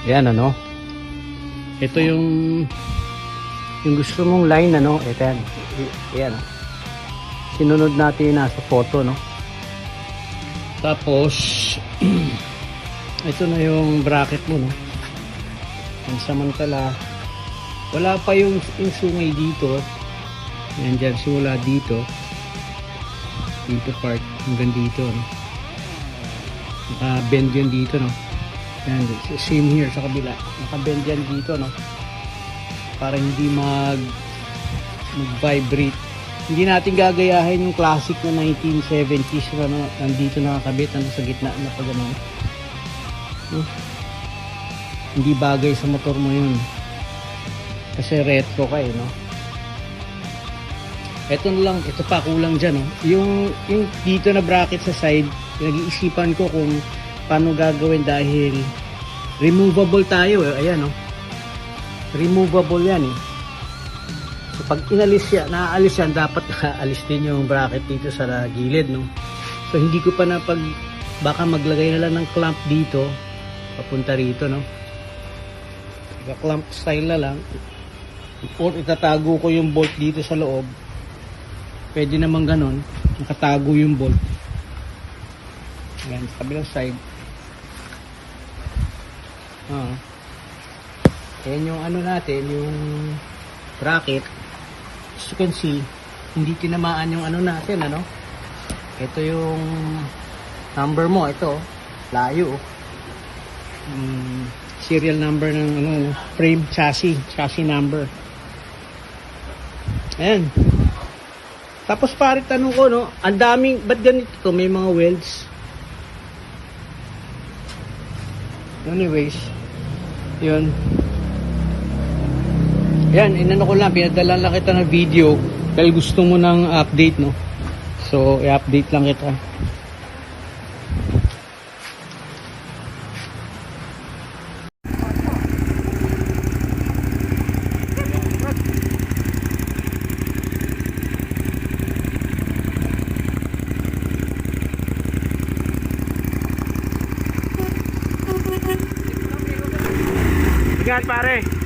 Yan ano. Ito yung gusto mong line ano. Ito yan. Yan. Sinunod natin yung nasa photo no. Tapos ito na yung bracket mo no. Samantala wala pa yung sungay dito. Yan dyan simula dito part hanggang dito no? Naka-bend yan dito no. Yan, same here sa kabila, naka-bend yan dito no, para hindi mag-vibrate. Hindi natin gagayahin yung classic na 1970s na no? Nandito nakakabit sa gitna na pag ano no? Hindi bagay sa motor mo yun kasi retro ka no. Ito lang, ito pa kulang dyan no? Yung dito na bracket sa side, nag-iisipan ko kung paano gagawin dahil removable tayo ayan no, removable yan so pag inalis yan, naaalis yan, dapat naalis din yung bracket dito sa gilid no. So hindi ko pa baka maglagay na lang ng clamp dito papunta rito no, clamp style na lang, or itatago ko yung bolt dito sa loob. Pwede naman ganon, nakatago yung bolt. Ayan, sa kabilang side. Ayan yung ano natin, yung bracket. As you can see, hindi tinamaan yung ano natin, ano. Ito yung number mo, ito, layo. Serial number ng ano, frame, chassis number. Ayan. Tapos pare, tanong ko no, ang daming, ba't ganito to, may mga welds? Anyways, yun. Yan, inano ko lang, pinadala lang kita ng video dahil gusto mo ng update no. So, i-update lang kita. Ingat pare.